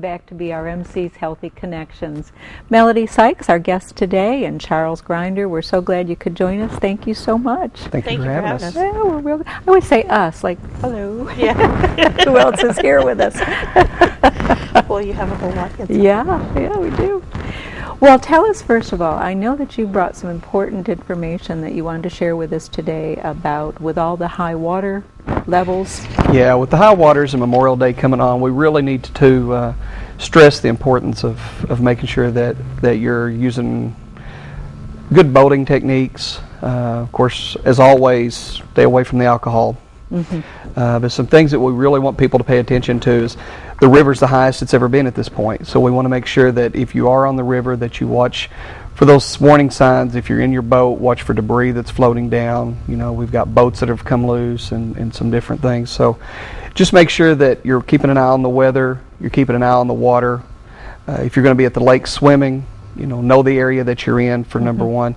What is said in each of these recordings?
welcome back to BRMC's Healthy Connections. Melody Sykes, our guest today, and Charles Grinder. We're so glad you could join us. Thank you so much. Thank you for having us. Yeah, I always say us, like, hello. Yeah. Who else is here with us? Well, you have a whole lot. Yeah, we do. Well, tell us first of all, I know that you brought some important information that you wanted to share with us today about with all the high water levels. Yeah, with the high waters and Memorial Day coming on, we really need to stress the importance of making sure that you're using good boating techniques. Of course, as always, stay away from the alcohol. But some things that we really want people to pay attention to is the river's the highest it's ever been at this point. So we want to make sure that if you are on the river that you watch for those warning signs. If you're in your boat, watch for debris that's floating down. You know, we've got boats that have come loose and some different things. So just make sure that you're keeping an eye on the weather, you're keeping an eye on the water. If you're going to be at the lake swimming, know the area that you're in for number one.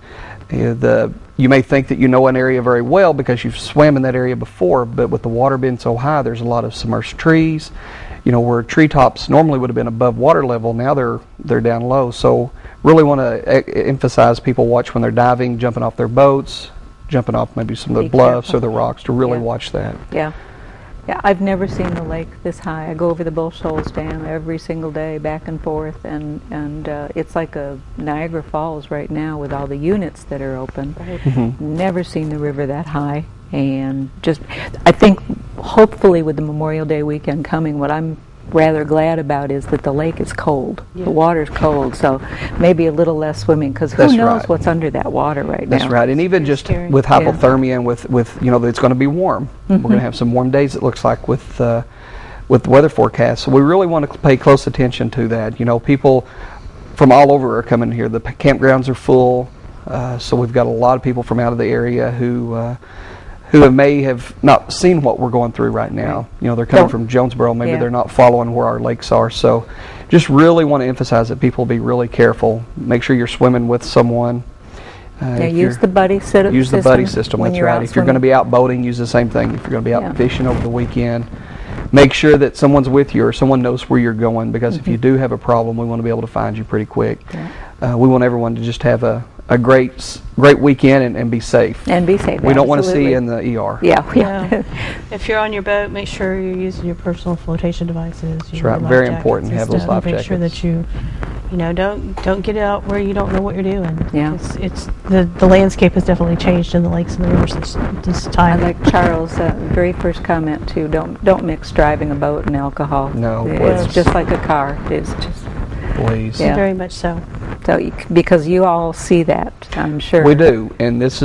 You may think that you know an area very well because you've swam in that area before, but with the water being so high, there's a lot of submerged trees. Where treetops normally would have been above water level, now they're down low. So really want to emphasize people watch when they're diving, jumping off their boats, jumping off maybe some of the bluffs or the rocks, to really watch that. Yeah, I've never seen the lake this high. I go over the Bull Shoals Dam every single day, back and forth, and it's like a Niagara Falls right now with all the units that are open. Right. Never seen the river that high, and I think hopefully with the Memorial Day weekend coming, what I'm rather glad about is that the lake is cold. Yeah. The water's cold, so maybe a little less swimming, because who knows what's under that water right now. That's right, and even just with hypothermia and with it's going to be warm. We're going to have some warm days, it looks like, with the weather forecast. So we really want to pay close attention to that. People from all over are coming here. The campgrounds are full, so we've got a lot of people from out of the area who may have not seen what we're going through right now. They're coming from Jonesboro. Maybe they're not following where our lakes are. So just really want to emphasize that people be really careful. Make sure you're swimming with someone. Use the buddy system. Use the buddy system, that's right. If you're going to be out boating, use the same thing. If you're going to be out fishing over the weekend, make sure that someone's with you or someone knows where you're going, because if you do have a problem, we want to be able to find you pretty quick. Yeah. We want everyone to just have a great weekend and be safe. And be safe. We don't want to see you in the ER. Yeah. If you're on your boat, make sure you're using your personal flotation devices. That's right. Very important to have those life jackets. Make sure that you don't get out where you don't know what you're doing. Yeah. It's the landscape has definitely changed in the lakes and the rivers this time. I like Charles' very first comment too. Don't mix driving a boat and alcohol. No. It's just like a car. It's just. Please. Yeah. Very much so. So, because you all see that, I'm sure. We do, and this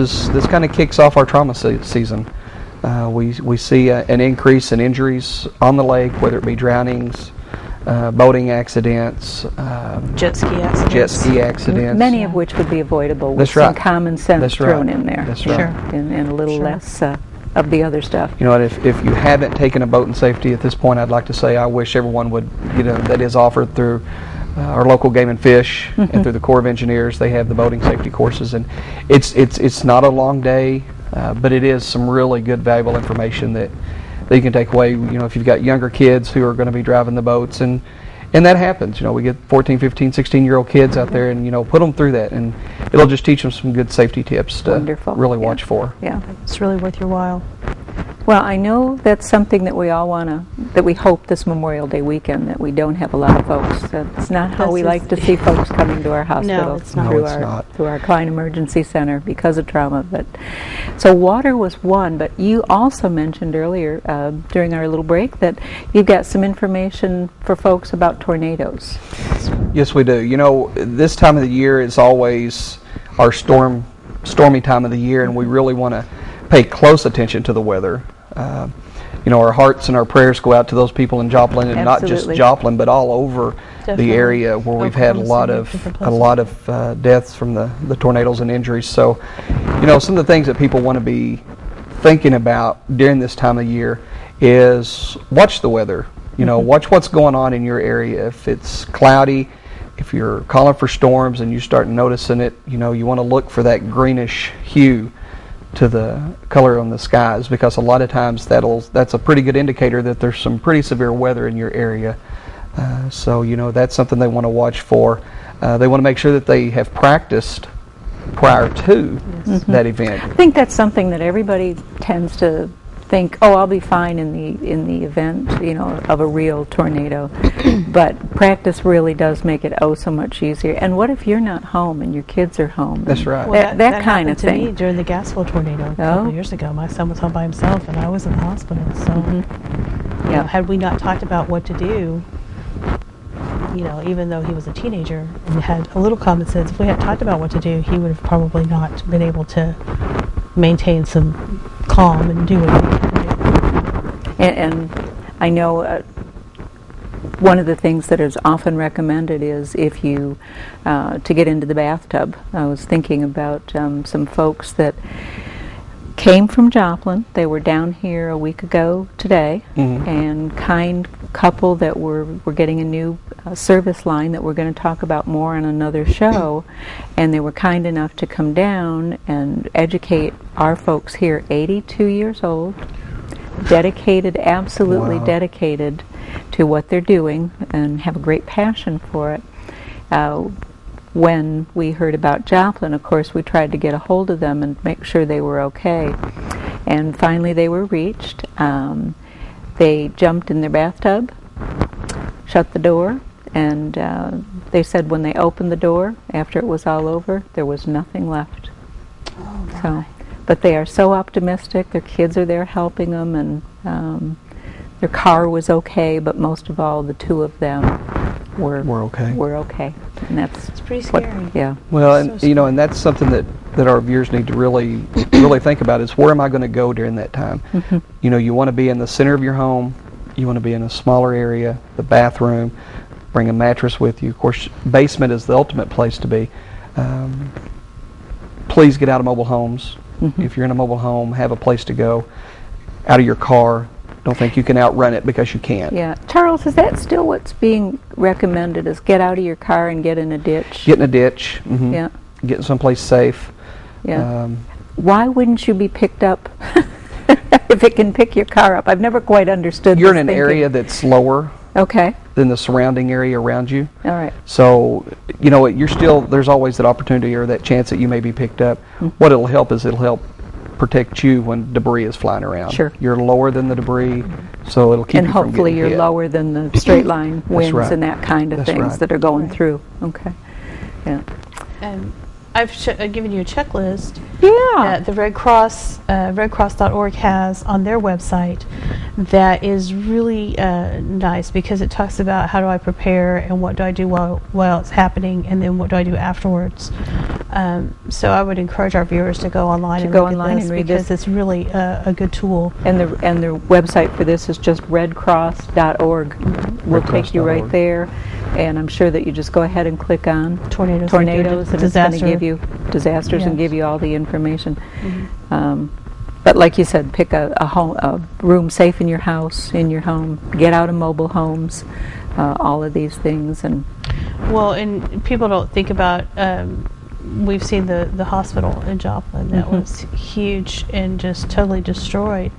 kind of kicks off our trauma season. We see an increase in injuries on the lake, whether it be drownings, boating accidents, jet ski accidents. Many of which would be avoidable with some common sense thrown in there. That's right. Sure. And a little less of the other stuff. If you haven't taken a boat in safety at this point, I'd like to say I wish everyone would, that is offered through our local Game and Fish and through the Corps of Engineers. They have the boating safety courses, and it's not a long day, but it is some really good, valuable information that you can take away. If you've got younger kids who are going to be driving the boats, and that happens. We get 14, 15, 16-year-old kids out there, and put them through that, and it'll just teach them some good safety tips to really watch for. Yeah, it's really worth your while. Well, I know that's something that we all that we hope this Memorial Day weekend, that we don't have a lot of folks. It's not how we like to see folks coming to our hospital. No, it's not. Through our Klein Emergency Center because of trauma. So water was one, but you also mentioned earlier during our little break that you've got some information for folks about tornadoes. Yes, we do. This time of the year is always our stormy time of the year, and we really want to pay close attention to the weather. Our hearts and our prayers go out to those people in Joplin, and not just Joplin, but all over the area where we've had a lot of deaths from the tornadoes and injuries. So, some of the things that people want to be thinking about during this time of year is watch the weather. Watch what's going on in your area. If it's cloudy, if you're calling for storms and you start noticing it, you want to look for that greenish hue to the color on the skies, because a lot of times that's a pretty good indicator that there's some pretty severe weather in your area. So, that's something they want to watch for. They want to make sure that they have practiced prior to that event. I think that's something that everybody tends to think, oh, I'll be fine in the event, of a real tornado. But practice really does make it so much easier. And what if you're not home and your kids are home? That's right. Well, that kind of happened thing. to me during the Gasville tornado a couple of years ago. My son was home by himself, and I was in the hospital. So, had we not talked about what to do, even though he was a teenager and had a little common sense, if we had talked about what to do, he would have probably not been able to maintain some calm and do what he needed to do. And I know one of the things that is often recommended is if you, to get into the bathtub. I was thinking about some folks that came from Joplin. They were down here a week ago today, and kind couple that were getting a new service line that we're going to talk about more on another show, and they were kind enough to come down and educate our folks here, 82 years old, dedicated, absolutely dedicated to what they're doing and have a great passion for it. When we heard about Joplin, of course, we tried to get a hold of them and make sure they were okay. And finally they were reached. They jumped in their bathtub, shut the door, and they said when they opened the door, after it was all over, there was nothing left. But they are so optimistic. Their kids are there helping them, and their car was okay, but most of all, the two of them were okay. And it's pretty scary. Well, and and that's something that our viewers need to really think about is, where am I going to go during that time? You want to be in the center of your home. You want to be in a smaller area, the bathroom. Bring a mattress with you. Of course, basement is the ultimate place to be. Please get out of mobile homes. If you're in a mobile home, have a place to go. Out of your car. Don't think you can outrun it because you can't. Yeah. Charles, is that still what's being recommended, is get out of your car and get in a ditch? Get in a ditch. Yeah. Get someplace safe. Yeah. Why wouldn't you be picked up if it can pick your car up? I've never quite understood You're this in an thinking. area that's lower than the surrounding area around you. All right. So, there's always that opportunity or that chance that you may be picked up. What it'll help is it'll help protect you when debris is flying around. Sure. You're lower than the debris, so it'll keep you from getting hit. And hopefully you're lower than the straight line winds and that kind of things right. that are going through. Okay. Yeah. I've given you a checklist Yeah. that the Red Cross, redcross.org has on their website that is really nice, because it talks about how do I prepare and what do I do while it's happening, and then what do I do afterwards. So I would encourage our viewers to go online and look at this, because it's really a good tool. And the website for this is just redcross.org. We'll take you right there, and I'm sure that you just go ahead and click on tornadoes, and it's going to give you disasters and give you all the information. But like you said, pick a room safe in your house, in your home. Get out of mobile homes. All of these things, and people don't think about. We've seen the hospital in Joplin that was huge and just totally destroyed.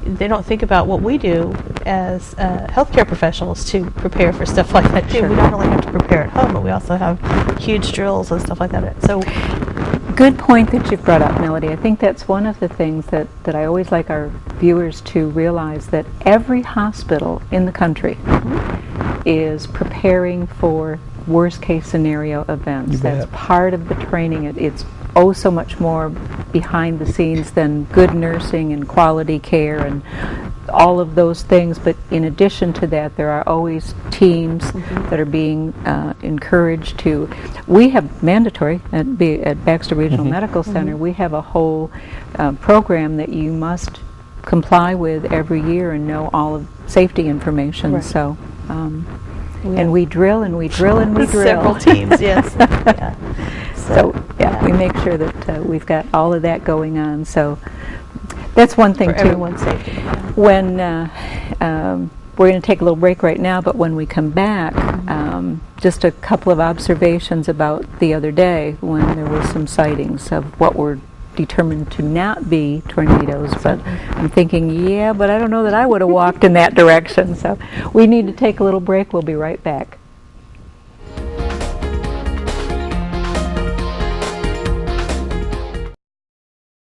They don't think about what we do as healthcare professionals to prepare for stuff like that too. We not only have to prepare at home, but we also have huge drills and stuff like that. So, good point that you've brought up, Melody. I think that's one of the things that I always like our viewers to realize, that every hospital in the country is preparing for worst case scenario events. That's part of the training. It's so much more behind the scenes than good nursing and quality care and all of those things. But in addition to that, there are always teams that are being encouraged to. We have mandatory at Baxter Regional Medical Center. We have a whole program that you must comply with every year and know all of safety information. Right. So. And we drill and we drill and we drill. Several teams, yes. So we make sure that we've got all of that going on. So that's one thing for too. Everyone's safety. When we're going to take a little break right now, but when we come back, just a couple of observations about the other day when there were some sightings of what were determined to not be tornadoes, but I'm thinking, yeah, but I don't know that I would have walked in that direction. So we need to take a little break. We'll be right back.